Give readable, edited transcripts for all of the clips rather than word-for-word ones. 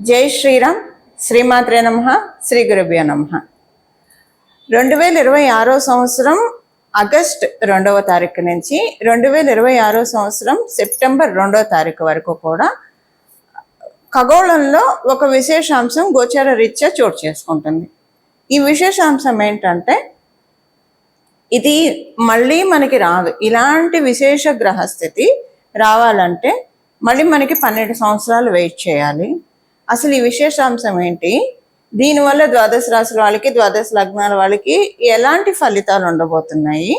జై శ్రీరామ్. శ్రీమాత్రే నమః. శ్రీ గురుభ్యో నమః. 2026 సంవత్సరం ఆగస్ట్ 2వ తారీఖు నుంచి 2026 సంవత్సరం సెప్టెంబర్ 2వ తారీఖు వరకు కూడా ఖగోళంలో ఒక విశేషాంశం గోచర రీత్యా చోటు చేసుకుంటుంది. ఈ విశేషాంశం ఏంటంటే, ఇది మళ్ళీ మనకి రాదు. ఇలాంటి విశేష గ్రహస్థితి రావాలంటే మళ్ళీ మనకి 12 సంవత్సరాలు వెయిట్ చేయాలి. అసలు ఈ విశేషాంశం ఏంటి, దీనివల్ల ద్వాదశ రాశుల వాళ్ళకి, ద్వాదశ లగ్నాల వాళ్ళకి ఎలాంటి ఫలితాలు ఉండబోతున్నాయి,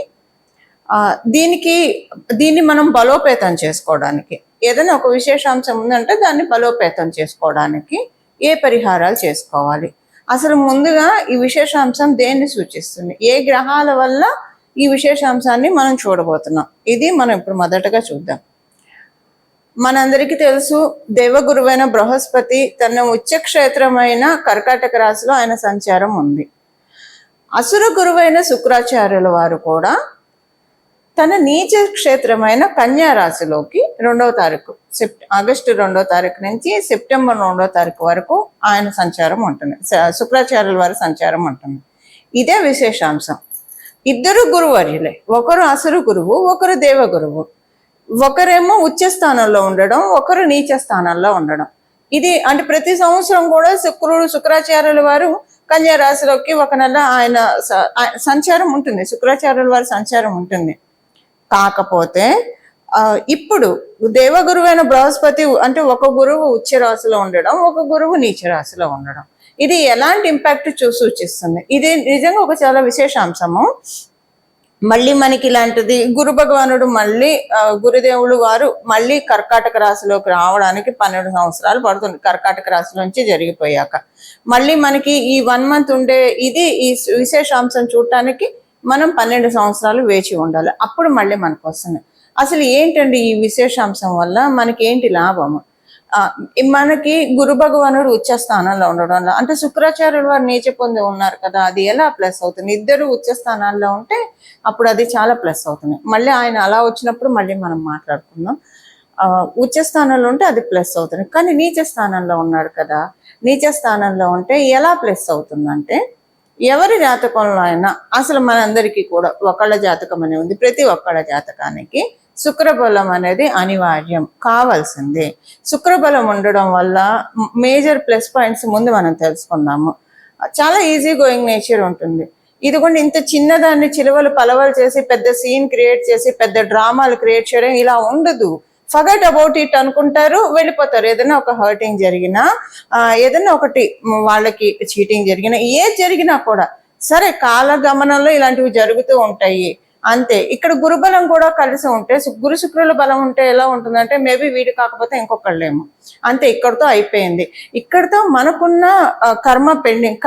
దీన్ని మనం బలోపేతం చేసుకోవడానికి, ఏదైనా ఒక విశేషాంశం ఉందంటే దాన్ని బలోపేతం చేసుకోవడానికి ఏ పరిహారాలు చేసుకోవాలి, అసలు ముందుగా ఈ విశేషాంశం దేన్ని సూచిస్తుంది, ఏ గ్రహాల వల్ల ఈ విశేషాంశాన్ని మనం చూడబోతున్నాం, ఇది మనం ఇప్పుడు మొదటగా చూద్దాం. మనందరికీ తెలుసు, దేవగురువైన బృహస్పతి తన ఉచ్చక్షేత్రమైన కర్కాటక రాశిలో ఆయన సంచారం ఉంది. అసుర గురువైన శుక్రాచార్యుల వారు కూడా తన నీచ క్షేత్రమైన కన్యా రాశిలోకి 2వ తారీఖు ఆగస్టు 2వ తారీఖు నుంచి సెప్టెంబర్ 2వ తారీఖు వరకు ఆయన సంచారం ఉంటుంది, శుక్రాచార్యుల వారి సంచారం ఉంటుంది. ఇదే విశేషాంశం. ఇద్దరు గురువర్యులే, ఒకరు అసురు గురువు, ఒకరు దేవగురువు. ఒకరేమో ఉచ్చ స్థానంలో ఉండడం, ఒకరు నీచ స్థానంలో ఉండడం. ఇది అంటే ప్రతి సంవత్సరం కూడా శుక్రాచార్యుల వారు కన్యా రాశిలోకి ఒక నెల ఆయన సంచారం ఉంటుంది, శుక్రాచార్యుల వారి సంచారం ఉంటుంది. కాకపోతే ఇప్పుడు దేవగురువైన బృహస్పతి అంటే ఒక గురువు ఉచ్చ రాశిలో ఉండడం, ఒక గురువు నీచ రాశిలో ఉండడం, ఇది ఎలాంటి ఇంపాక్ట్ సూచిస్తుంది. ఇది నిజంగా ఒక చాలా విశేషాంశము. మళ్ళీ మనకి ఇలాంటిది గురు భగవానుడు మళ్ళీ గురుదేవులు వారు మళ్ళీ కర్కాటక రాశిలోకి రావడానికి 12 సంవత్సరాలు పడుతుంది. కర్కాటక రాశి నుంచి జరిగిపోయాక మళ్ళీ మనకి ఈ 1 మంత్ ఉండే ఇది ఈ విశేషాంశం చూడటానికి మనం 12 సంవత్సరాలు వేచి ఉండాలి. అప్పుడు మళ్ళీ మనకు వస్తుంది. అసలు ఏంటండి ఈ విశేషాంశం వల్ల మనకి ఏంటి లాభము? మనకి గురు భగవానుడు ఉచ్చ స్థానంలో ఉండడం వల్ల, అంటే శుక్రాచార్యుల వారు నీచ పొంది ఉన్నారు కదా, అది ఎలా ప్లస్ అవుతుంది? ఇద్దరు ఉచ్చ స్థానాల్లో ఉంటే అప్పుడు అది చాలా ప్లస్ అవుతుంది. మళ్ళీ ఆయన అలా వచ్చినప్పుడు మళ్ళీ మనం మాట్లాడుకుందాం. ఉచ్చ స్థానంలో ఉంటే అది ప్లస్ అవుతుంది. కానీ నీచ స్థానంలో ఉన్నాడు కదా, నీచ స్థానంలో ఉంటే ఎలా ప్లస్ అవుతుందంటే, ఎవరి జాతకంలో అయినా అసలు మనందరికీ కూడా ఒకళ్ళ జాతకం అనేది ఉంది. ప్రతి ఒక్కళ్ళ జాతకానికి శుక్రబలం అనేది అనివార్యం, కావాల్సిందే. శుక్రబలం ఉండడం వల్ల మేజర్ ప్లస్ పాయింట్స్ ముందు మనం తెలుసుకుందాము. చాలా ఈజీ గోయింగ్ నేచర్ ఉంటుంది. ఇది కూడా ఇంత చిన్నదాన్ని చిలువలు పలవలు చేసి పెద్ద సీన్ క్రియేట్ చేసి పెద్ద డ్రామాలు క్రియేట్ చేయడం ఇలా ఉండదు. ఫర్గెట్ అబౌట్ ఇట్ అనుకుంటారు, వెళ్ళిపోతారు. ఏదైనా ఒక హర్టింగ్ జరిగినా, ఏదైనా ఒకటి వాళ్ళకి చీటింగ్ జరిగినా, ఏది జరిగినా కూడా సరే కాలగమనంలో ఇలాంటివి జరుగుతూ ఉంటాయి అంతే. ఇక్కడ గురుబలం కూడా కలిసి ఉంటే, గురు శుక్రుల బలం ఉంటే ఎలా ఉంటుందంటే, మేబీ వీడి కాకపోతే ఇంకొకళ్ళేమో, అంతే. ఇక్కడతో అయిపోయింది. ఇక్కడతో మనకున్న కర్మ పెండింగ్,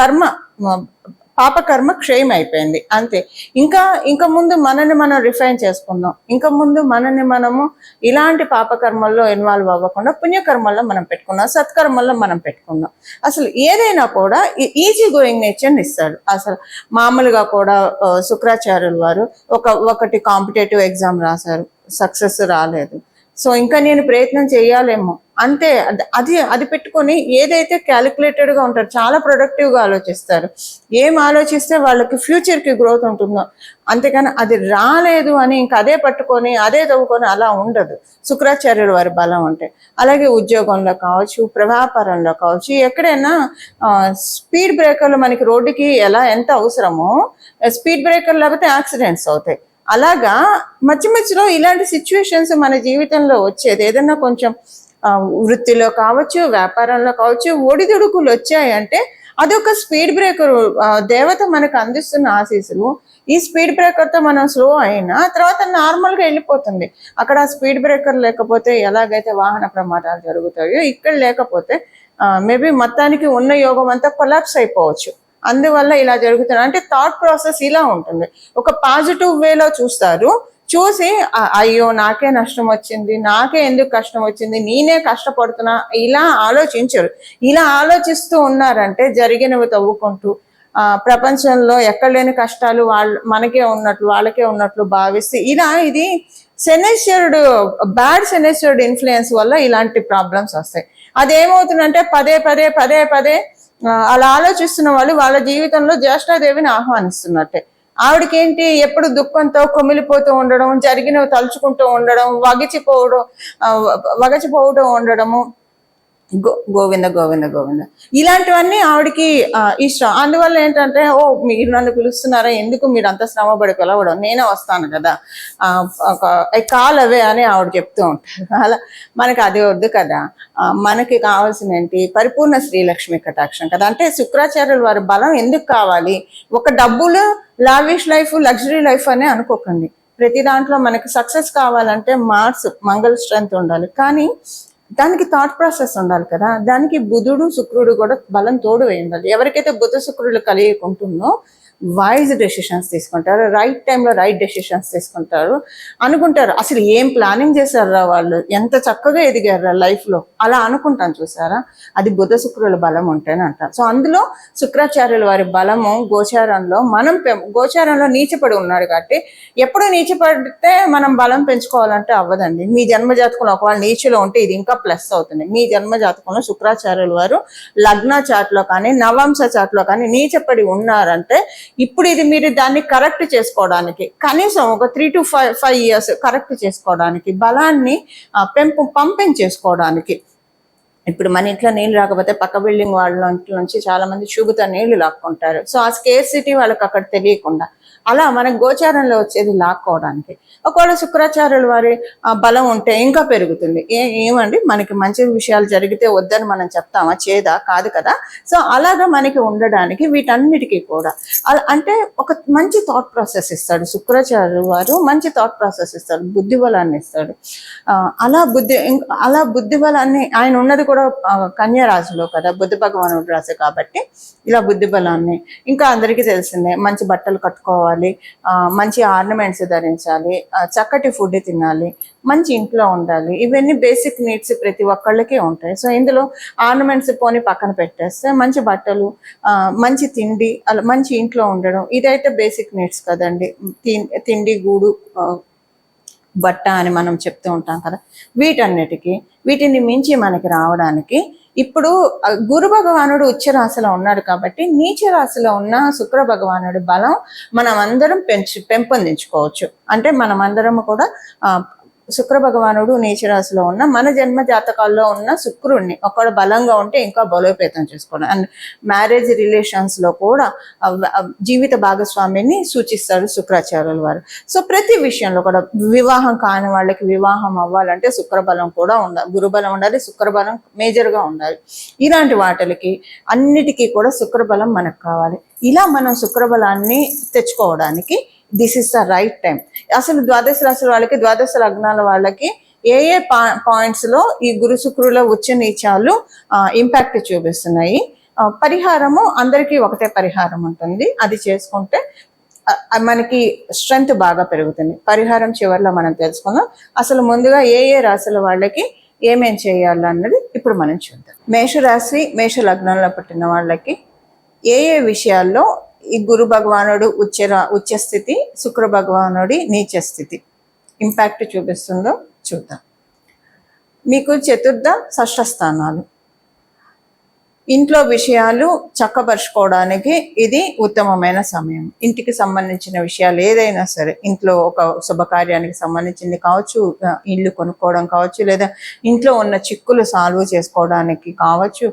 పాపకర్మ క్షయం అయిపోయింది, అంతే. ఇంకా ముందు మనల్ని మనం రిఫైన్ చేసుకుందాం. ఇంకా ముందు మనల్ని మనము ఇలాంటి పాపకర్మల్లో ఇన్వాల్వ్ అవ్వకుండా పుణ్యకర్మల్లో మనం పెట్టుకుందాం, సత్కర్మల్లో మనం పెట్టుకుందాం. అసలు ఏదైనా కూడా ఈజీ గోయింగ్ నేచర్ని ఇస్తాడు. అసలు మామూలుగా కూడా శుక్రాచార్యుల వారు ఒకటి కాంపిటేటివ్ ఎగ్జామ్ రాశారు, సక్సెస్ రాలేదు. సో ఇంకా నేను ప్రయత్నం చేయాలేమో, అంతే. అది పెట్టుకొని ఏదైతే క్యాలిక్యులేటెడ్గా ఉంటారు, చాలా ప్రొడక్టివ్గా ఆలోచిస్తారు. ఏం ఆలోచిస్తే వాళ్ళకి ఫ్యూచర్కి గ్రోత్ ఉంటుందో, అంతేకాని అది రాలేదు అని ఇంకా అదే పట్టుకొని అదే చదువుకొని అలా ఉండదు శుక్రాచార్యుల వారి బలం అంటే. అలాగే ఉద్యోగంలో కావచ్చు, వ్యాపారంలో కావచ్చు, ఎక్కడైనా స్పీడ్ బ్రేకర్లు మనకి రోడ్డుకి ఎంత అవసరమో, స్పీడ్ బ్రేకర్లు లేకపోతే యాక్సిడెంట్స్ అవుతాయి. అలాగా మధ్యలో ఇలాంటి సిచ్యువేషన్స్ మన జీవితంలో వచ్చేది. ఏదైనా కొంచెం వృత్తిలో కావచ్చు, వ్యాపారంలో కావచ్చు, ఒడిదుడుకులు వచ్చాయంటే అదొక స్పీడ్ బ్రేకర్. దేవత మనకు అందిస్తున్న ఆశీస్సులు. ఈ స్పీడ్ బ్రేకర్తో మనం స్లో అయినా తర్వాత నార్మల్గా వెళ్ళిపోతుంది. అక్కడ స్పీడ్ బ్రేకర్ లేకపోతే ఎలాగైతే వాహన ప్రమాదాలు జరుగుతాయో, ఇక్కడ లేకపోతే మేబీ మొత్తానికి ఉన్న యోగం అంతా కొలాప్స్ అయిపోవచ్చు. అందువల్ల ఇలా జరుగుతుంది. అంటే థాట్ ప్రాసెస్ ఇలా ఉంటుంది. ఒక పాజిటివ్ వేలో చూస్తారు, చూసి అయ్యో నాకే నష్టం వచ్చింది, నాకే ఎందుకు కష్టం వచ్చింది, నేనే కష్టపడుతున్నా, ఇలా ఆలోచించరు. ఇలా ఆలోచిస్తూ ఉన్నారంటే జరిగినవి తవ్వుకుంటూ ప్రపంచంలో ఎక్కడ లేని కష్టాలు మనకే ఉన్నట్లు వాళ్ళకే ఉన్నట్లు భావిస్తే ఇలా ఇది సెనెస్చర్డ్ బ్యాడ్ సెనెస్చర్డ్ ఇన్ఫ్లుయెన్స్ వల్ల ఇలాంటి ప్రాబ్లమ్స్ వస్తాయి. అదేమవుతుందంటే పదే పదే పదే పదే అలా ఆలోచిస్తున్న వాళ్ళు వాళ్ళ జీవితంలో జ్యేష్ఠాదేవిని ఆహ్వానిస్తున్నట్టే. ఆవిడకేంటి ఎప్పుడు దుఃఖంతో కొమిలిపోతూ ఉండడం, జరిగినవి తలుచుకుంటూ ఉండడం, వగచిపోవడం ఉండడము, గోవింద గోవింద గోవింద ఇలాంటివన్నీ ఆవిడకి ఇష్టం. అందువల్ల ఏంటంటే మీరు నన్ను పిలుస్తున్నారా, ఎందుకు మీరు అంత శ్రమపడి పిలవడం, నేనే వస్తాను కదా, కాల్ అవే అని ఆవిడ చెప్తూ ఉంటారు. అలా మనకి అది వద్దు కదా, మనకి కావాల్సిన ఏంటి పరిపూర్ణ శ్రీలక్ష్మి కటాక్షం కదా. అంటే శుక్రాచార్యుల వారి బలం ఎందుకు కావాలి, ఒక డబ్బులు లావిష్ లైఫ్ లగ్జరీ లైఫ్ అని అనుకోకండి. ప్రతి దాంట్లో మనకి సక్సెస్ కావాలంటే మంగళ స్ట్రెంత్ ఉండాలి, కానీ దానికి థాట్ ప్రాసెస్ ఉండాలి కదా. దానికి బుధుడు శుక్రుడు కూడా బలం తోడు వేయాలి. ఎవరికైతే బుధ శుక్రుడు కలిగి ఉంటుందో వైజ్ డెసిషన్స్ తీసుకుంటారు, రైట్ టైంలో రైట్ డెసిషన్స్ తీసుకుంటారు, అనుకుంటారు అసలు ఏం ప్లానింగ్ చేశారా వాళ్ళు, ఎంత చక్కగా ఎదిగారా లైఫ్లో, అలా అనుకుంటాను చూసారా. అది బుధ శుక్రుల బలం ఉంటేనే అంటారు. సో అందులో శుక్రాచార్యుల వారి బలము గోచారంలో గోచారంలో నీచపడి ఉన్నాడు కాబట్టి, ఎప్పుడు నీచపడితే మనం బలం పెంచుకోవాలంటే అవ్వదండి. మీ జన్మజాతకంలో ఒకవేళ నీచులో ఉంటే ఇది ఇంకా ప్లస్ అవుతుంది. మీ జన్మజాతకంలో శుక్రాచార్యుల వారు లగ్న చాట్లో కానీ నవాంశ చాట్లో కానీ నీచపడి ఉన్నారంటే ఇప్పుడు ఇది మీరు దాన్ని కరెక్ట్ చేసుకోవడానికి కనీసం ఒక 3 to 5 years కరెక్ట్ చేసుకోవడానికి, బలాన్ని పంపించేసుకోవడానికి. ఇప్పుడు మన ఇంట్లో నీళ్ళు రాకపోతే పక్క బిల్డింగ్ వాళ్ళ ఇంట్లో నుంచి చాలా మంది చూగుతా నీళ్లు లాక్కుంటారు. సో ఆ స్కేర్సిటీ వాళ్ళకి అక్కడ తెలియకుండా అలా మన గోచారంలో వచ్చేది లాక్కోవడానికి. ఒకవేళ శుక్రాచార్యుల వారి బలం ఉంటే ఇంకా పెరుగుతుంది. ఏమండి మనకి మంచి విషయాలు జరిగితే వద్దని మనం చెప్తామా, చేదా కాదు కదా. సో అలాగా మనకి ఉండడానికి వీటన్నిటికీ కూడా అంటే ఒక మంచి థాట్ ప్రాసెస్ ఇస్తాడు శుక్రాచార్యుల వారు, మంచి థాట్ ప్రాసెస్ ఇస్తాడు, బుద్ధి బలాన్ని ఇస్తాడు. అలా బుద్ధి బలాన్ని ఆయన ఉన్నది కూడా కన్యా రాశిలో కదా, బుద్ధ భగవానుడు రాశి కాబట్టి ఇలా బుద్ధి బలాన్ని, ఇంకా అందరికీ తెలిసిందే మంచి బట్టలు కట్టుకోవాలి, మంచి ఆర్నమెంట్స్ ధరించాలి, చక్కటి ఫుడ్ తినాలి, మంచి ఇంట్లో ఉండాలి. ఇవన్నీ బేసిక్ నీడ్స్ ప్రతి ఒక్కళ్ళకి ఉంటాయి. సో ఇందులో ఆర్నమెంట్స్ పోని పక్కన పెట్టేస్తే మంచి బట్టలు, మంచి తిండి, అలా మంచి ఇంట్లో ఉండడం, ఇదైతే బేసిక్ నీడ్స్ కదండి. తిండి, గూడు, బట్ట అని మనం చెప్తూ ఉంటాం కదా. వీటిని మించి మనకి రావడానికి ఇప్పుడు గురు భగవానుడు ఉచ్చ రాశిలో ఉన్నాడు కాబట్టి నీచ రాశిలో ఉన్న శుక్ర భగవానుడి బలం మనం అందరం పెంపొందించుకోవచ్చు. అంటే మనమందరం కూడా శుక్ర భగవానుడు నీచ రాశిలో ఉన్న మన జన్మ జాతకాల్లో ఉన్న శుక్రుడిని ఒకవేళ బలంగా ఉంటే ఇంకా బలోపేతం చేసుకోవడం. అండ్ మ్యారేజ్ రిలేషన్స్ లో కూడా జీవిత భాగస్వామిని సూచిస్తాడు శుక్రాచార్యుల వారు. సో ప్రతి విషయంలో కూడా వివాహం కాని వాళ్ళకి వివాహం అవ్వాలంటే శుక్రబలం కూడా ఉండాలి, గురుబలం ఉండాలి, శుక్రబలం మేజర్గా ఉండాలి. ఇలాంటి వాటికి అన్నిటికీ కూడా శుక్రబలం మనకు కావాలి. ఇలా మనం శుక్రబలాన్ని తెచ్చుకోవడానికి this is the right time. అసలు ద్వాదశ రాశుల వాళ్ళకి, ద్వాదశ లగ్నాల వాళ్ళకి ఏ పాయింట్స్ లో ఈ గురు శుక్రుల ఉచ్చ నీచాలు ఇంపాక్ట్ చూపిస్తున్నాయి. పరిహారము అందరికీ ఒకటే పరిహారం ఉంటుంది, అది చేసుకుంటే మనకి స్ట్రెంగ్త్ బాగా పెరుగుతుంది. పరిహారం చివరిలో మనం తెలుసుకుందాం. అసలు ముందుగా ఏ రాశుల వాళ్ళకి ఏమేం చేయాలన్నది ఇప్పుడు మనం చూద్దాం. మేషరాశి, మేష లగ్నంలో పుట్టిన వాళ్ళకి ఏ విషయాల్లో ఈ గురు భగవానుడు ఉచ్చ స్థితి, శుక్ర భగవానుడి నీచ స్థితి ఇంపాక్ట్ చూపిస్తుందో చూద్దాం. మీకు చతుర్థ, షష్ఠ స్థానాలు, ఇంట్లో విషయాలు చక్కబరుచుకోవడానికి ఇది ఉత్తమమైన సమయం. ఇంటికి సంబంధించిన విషయాలు ఏదైనా సరే, ఇంట్లో ఒక శుభకార్యానికి సంబంధించింది కావచ్చు, ఇల్లు కొనుక్కోవడం కావచ్చు, లేదా ఇంట్లో ఉన్న చిక్కులు సాల్వ్ చేసుకోవడానికి కావచ్చు,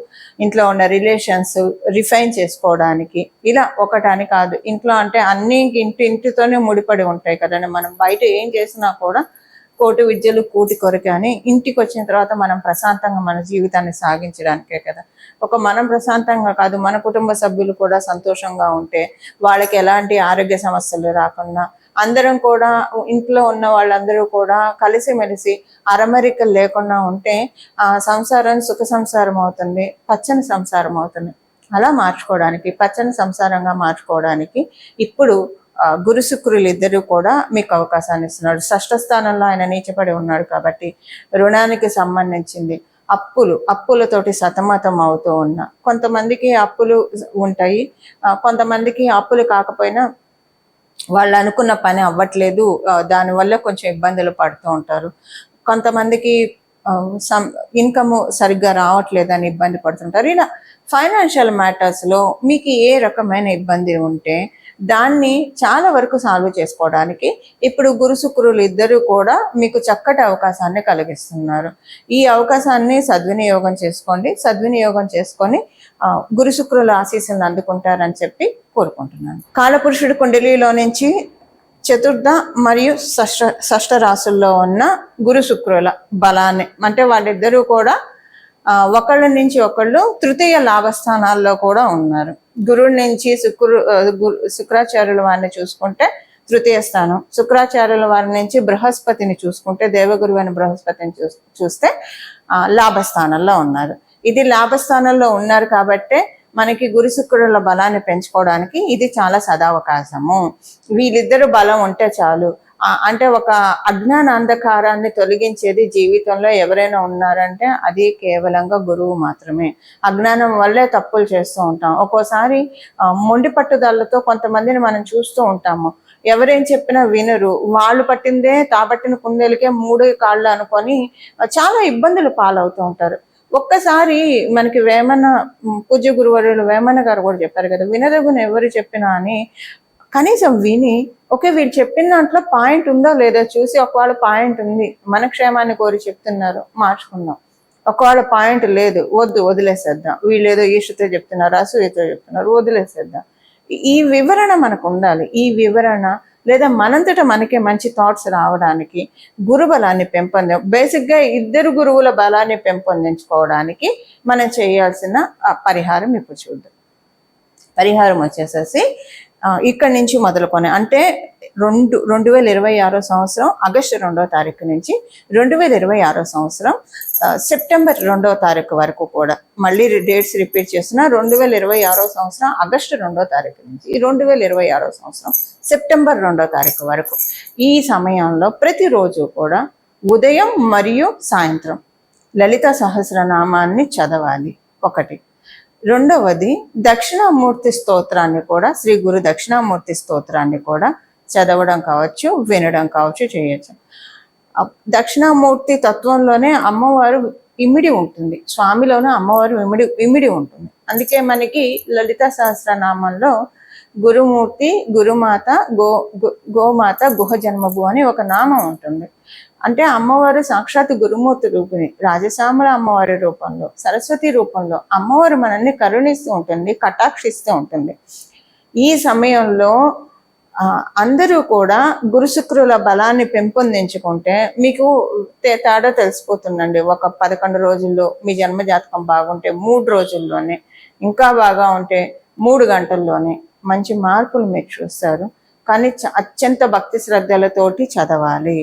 ఇంట్లో ఉన్న రిలేషన్స్ రిఫైన్ చేసుకోవడానికి, ఇలా ఒకటని కాదు. ఇంట్లో అంటే అన్ని ఇంటితోనే ముడిపడి ఉంటాయి కదండి. మనం బయట ఏం చేసినా కూడా కోటి విద్యలు కూటి కొరకే అని, ఇంటికి వచ్చిన తర్వాత మనం ప్రశాంతంగా మన జీవితాన్ని సాగించడానికే కదా. మనం ప్రశాంతంగా కాదు, మన కుటుంబ సభ్యులు కూడా సంతోషంగా ఉంటే, వాళ్ళకి ఎలాంటి ఆరోగ్య సమస్యలు రాకుండా, అందరం కూడా ఇంట్లో ఉన్న వాళ్ళందరూ కూడా కలిసిమెలిసి అరమరికలు లేకుండా ఉంటే సంసారం సుఖ సంసారం అవుతుంది, పచ్చని సంసారం అవుతుంది. అలా మార్చుకోవడానికి, పచ్చని సంసారంగా మార్చుకోవడానికి ఇప్పుడు గురు శుక్రులు ఇద్దరు కూడా మీకు అవకాశాన్ని ఇస్తున్నాడు. షష్ఠ స్థానంలో ఆయన నీచపడి ఉన్నాడు కాబట్టి రుణానికి సంబంధించింది, అప్పులతోటి సతమతం అవుతూ ఉన్న కొంతమందికి అప్పులు ఉంటాయి. కొంతమందికి అప్పులు కాకపోయినా వాళ్ళు అనుకున్న పని అవ్వట్లేదు, దానివల్ల కొంచెం ఇబ్బందులు పడుతూ ఉంటారు. కొంతమందికి ఇన్కమ్ సరిగ్గా రావట్లేదని ఇబ్బంది పడుతుంటారు. ఇలా ఫైనాన్షియల్ మ్యాటర్స్లో మీకు ఏ రకమైన ఇబ్బంది ఉంటే దాన్ని చాలా వరకు సాల్వ్ చేసుకోవడానికి ఇప్పుడు గురు శుక్రులు ఇద్దరు కూడా మీకు చక్కటి అవకాశాన్ని కలిగిస్తున్నారు. ఈ అవకాశాన్ని సద్వినియోగం చేసుకోండి. సద్వినియోగం చేసుకొని గురు శుక్రుల ఆశీస్సులను అందుకుంటారని చెప్పి కోరుకుంటున్నాను. కాలపురుషుడి కుండలిలో నుంచి చతుర్థ మరియు షష్ఠ రాశుల్లో ఉన్న గురు శుక్రుల బలాన్ని, అంటే వాళ్ళిద్దరూ కూడా ఒకళ్ళ నుంచి ఒకళ్ళు తృతీయ లాభస్థానాల్లో కూడా ఉన్నారు. గురువు నుంచి శుక్రాచార్యుల వారిని చూసుకుంటే తృతీయ స్థానం, శుక్రాచార్యుల వారి నుంచి బృహస్పతిని చూసుకుంటే దేవగురువు అని బృహస్పతిని చూస్తే లాభస్థానంలో ఉన్నారు. ఇది లాభస్థానంలో ఉన్నారు కాబట్టే మనకి గురు శుక్రుల బలాన్ని పెంచుకోవడానికి ఇది చాలా సదావకాశము. వీళ్ళిద్దరు బలం ఉంటే చాలు. అంటే ఒక అజ్ఞాన అంధకారాన్ని తొలగించేది జీవితంలో ఎవరైనా ఉన్నారంటే అది కేవలంగా గురువు మాత్రమే. అజ్ఞానం వల్లే తప్పులు చేస్తూ ఉంటాం. ఒక్కోసారి మొండి పట్టుదలతో కొంతమందిని మనం చూస్తూ ఉంటాము. ఎవరేం చెప్పినా వినరు. వాళ్ళు పట్టిందే తాబట్టిన కుందేలకే 3 కాళ్ళు అనుకొని చాలా ఇబ్బందులు పాలవుతూ ఉంటారు. ఒక్కసారి మనకి వేమన పూజ్య గురువర్యులు వేమన గారు కూడా చెప్పారు కదా, వినదగున ఎవరు చెప్పినా అని. కనీసం విని ఓకే వీళ్ళు చెప్పిన దాంట్లో పాయింట్ ఉందో లేదో చూసి, ఒకవేళ పాయింట్ ఉంది, మన క్షేమాన్ని కోరి చెప్తున్నారు, మార్చుకుందాం. ఒకవేళ పాయింట్ లేదు, వదిలేసేద్దాం. వీళ్ళు ఏదో ఈషతో చెప్తున్నారు, అసూయతో చెప్తున్నారు, వదిలేసేద్దాం. ఈ వివరణ మనకు ఉండాలి. ఈ వివరణ లేదా మనంతట మనకే మంచి థాట్స్ రావడానికి గురు బలాన్ని బేసిక్గా ఇద్దరు గురువుల బలాన్ని పెంపొందించుకోవడానికి మనం చేయాల్సిన పరిహారం ఇప్పుడు చూద్దాం. పరిహారం వచ్చేసేసి ఇక్కడి నుంచి మొదలుకొని, అంటే 2026 సంవత్సరం ఆగస్టు 2వ తారీఖు నుంచి 2026 సంవత్సరం సెప్టెంబర్ 2వ తారీఖు వరకు కూడా, మళ్ళీ డేట్స్ రిపీట్ చేస్తున్నా, 2026 సంవత్సరం ఆగస్టు 2వ తారీఖు నుంచి 2026 సంవత్సరం సెప్టెంబర్ 2వ తారీఖు వరకు ఈ సమయంలో ప్రతిరోజు కూడా ఉదయం మరియు సాయంత్రం లలిత సహస్రనామాన్ని చదవాలి. ఒకటి. రెండవది, దక్షిణామూర్తి స్తోత్రాన్ని కూడా, శ్రీ గురు దక్షిణామూర్తి స్తోత్రాన్ని కూడా చదవడం కావచ్చు, వినడం కావచ్చు, చేయొచ్చు. దక్షిణామూర్తి తత్వంలోనే అమ్మవారు ఇమిడి ఉంటుంది, స్వామిలోనే అమ్మవారు ఇమిడి ఉంటుంది. అందుకే మనకి లలిత సహస్రనామంలో గురుమూర్తి, గురుమాత, గోమాత, గుహ జన్మభు అని ఒక నామం ఉంటుంది. అంటే అమ్మవారు సాక్షాత్ గురుమూర్తి రూపిణి, రాజశ్యామల అమ్మవారి రూపంలో, సరస్వతి రూపంలో అమ్మవారు మనల్ని కరుణిస్తూ ఉంటుంది, కటాక్షిస్తూ ఉంటుంది. ఈ సమయంలో అందరూ కూడా గురు శుక్రుల బలాన్ని పెంపొందించుకుంటే మీకు తేడా తెలిసిపోతుందండి. ఒక 11 రోజుల్లో మీ జన్మజాతకం బాగుంటే 3 రోజుల్లోనే, ఇంకా బాగా ఉంటే 3 గంటల్లోనే మంచి మార్పులు మీరు చూస్తారు. కానీ అత్యంత భక్తి శ్రద్ధలతోటి చదవాలి.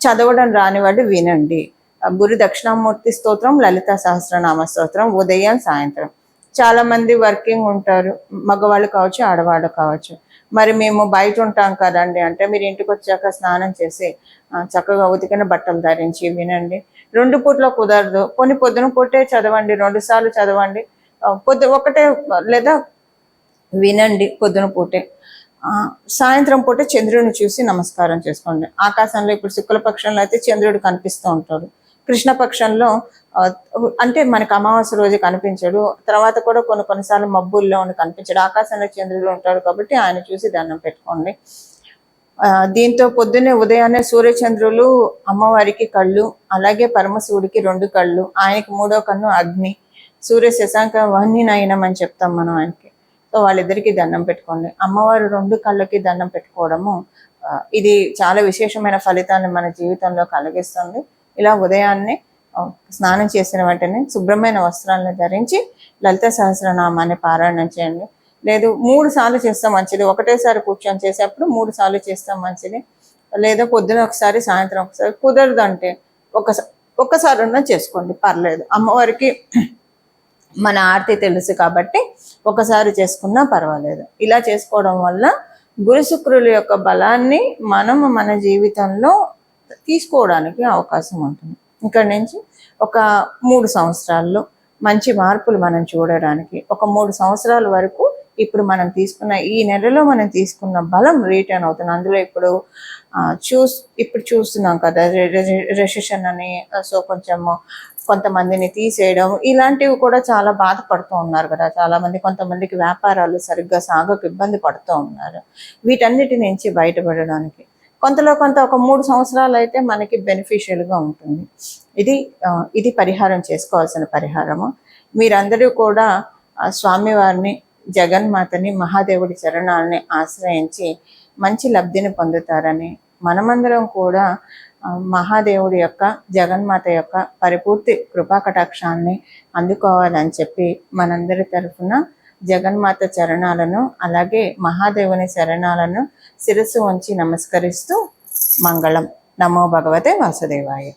చదవడం రాని వాళ్ళు వినండి. గురు దక్షిణామూర్తి స్తోత్రం, లలిత సహస్రనామ స్తోత్రం ఉదయం సాయంత్రం. చాలా మంది వర్కింగ్ ఉంటారు, మగవాళ్ళు కావచ్చు, ఆడవాళ్ళు కావచ్చు. మరి మేము బయట ఉంటాం కదండి అంటే, మీరు ఇంటికి వచ్చాక స్నానం చేసి చక్కగా ఉతికిన బట్టలు ధరించి వినండి. 2 పూట్ల కుదరదు, పొద్దున పూటే చదవండి, 2 సార్లు చదవండి. ఒకటే లేదా వినండి పొద్దున పూటే. సాయంత్రం పూట చంద్రుడిని చూసి నమస్కారం చేసుకోండి. ఆకాశంలో ఇప్పుడు శుక్లపక్షంలో అయితే చంద్రుడు కనిపిస్తూ ఉంటాడు. కృష్ణపక్షంలో అంటే మనకు అమావాస్య రోజు కనిపించడు, తర్వాత కూడా కొన్నిసార్లు మబ్బుల్లో కనిపించడు. ఆకాశంలో చంద్రుడు ఉంటాడు కాబట్టి ఆయన చూసి దండం పెట్టుకోండి. దీంతో పొద్దున్నే ఉదయాన్నే సూర్యచంద్రులు అమ్మవారికి కళ్ళు, అలాగే పరమశివుడికి 2 కళ్ళు, ఆయనకి 3వ కన్ను అగ్ని, సూర్య శశాంక వహ్ని నయనం అని చెప్తాం మనం ఆయనకి. సో వాళ్ళిద్దరికీ దండం పెట్టుకోండి. అమ్మవారు 2 కళ్ళకి దండం పెట్టుకోవడము ఇది చాలా విశేషమైన ఫలితాన్ని మన జీవితంలో కలిగిస్తుంది. ఇలా ఉదయాన్నే స్నానం చేసిన వెంటనే శుభ్రమైన వస్త్రాలను ధరించి లలిత సహస్రనామాన్ని పారాయణం చేయండి. లేదు 3 సార్లు చేస్తే మంచిది. ఒకటేసారి కూర్చొని చేసేప్పుడు 3 సార్లు చేస్తే మంచిది. లేదా పొద్దున ఒకసారి, సాయంత్రం ఒకసారి. కుదరదు అంటే ఒక్కసారి చేసుకోండి, పర్లేదు. అమ్మవారికి మన ఆర్తి తెలుసు కాబట్టి ఒకసారి చేసుకున్నా పర్వాలేదు. ఇలా చేసుకోవడం వల్ల గురు శుక్రుల యొక్క బలాన్ని మనం మన జీవితంలో తీసుకోవడానికి అవకాశం ఉంటుంది. ఇక్కడ నుంచి ఒక 3 సంవత్సరాల్లో మంచి మార్పులు మనం చూడడానికి, ఒక 3 సంవత్సరాల వరకు ఇప్పుడు మనం తీసుకున్న ఈ నెలలో మనం తీసుకున్న బలం రిటర్న్ అవుతుంది. అందులో ఇప్పుడు ఇప్పుడు చూస్తున్నాం కదా రెసెషన్ అని, సో కొంచెము కొంతమందిని తీసేయడం ఇలాంటివి కూడా చాలా బాధపడుతూ ఉన్నారు కదా చాలామంది. కొంతమందికి వ్యాపారాలు సరిగ్గా సాగకు ఇబ్బంది పడుతూ ఉన్నారు. వీటన్నిటి నుంచి బయటపడడానికి కొంతలో కొంత ఒక 3 సంవత్సరాలు అయితే మనకి బెనిఫిషియల్గా ఉంటుంది. ఇది పరిహారం చేసుకోవాల్సిన పరిహారము. మీరందరూ కూడా స్వామివారిని, జగన్మాతని, మహాదేవుడి చరణాలని ఆశ్రయించి మంచి లబ్ధిని పొందుతారని, మనమందరం కూడా మహాదేవుడి యొక్క, జగన్మాత యొక్క పరిపూర్తి కృపాకటాక్షాన్ని అందుకోవాలని చెప్పి మనందరి తరఫున జగన్మాత చరణాలను అలాగే మహాదేవుని చరణాలను శిరస్సు ఉంచి నమస్కరిస్తూ మంగళం. నమో భగవతే వాసుదేవాయ.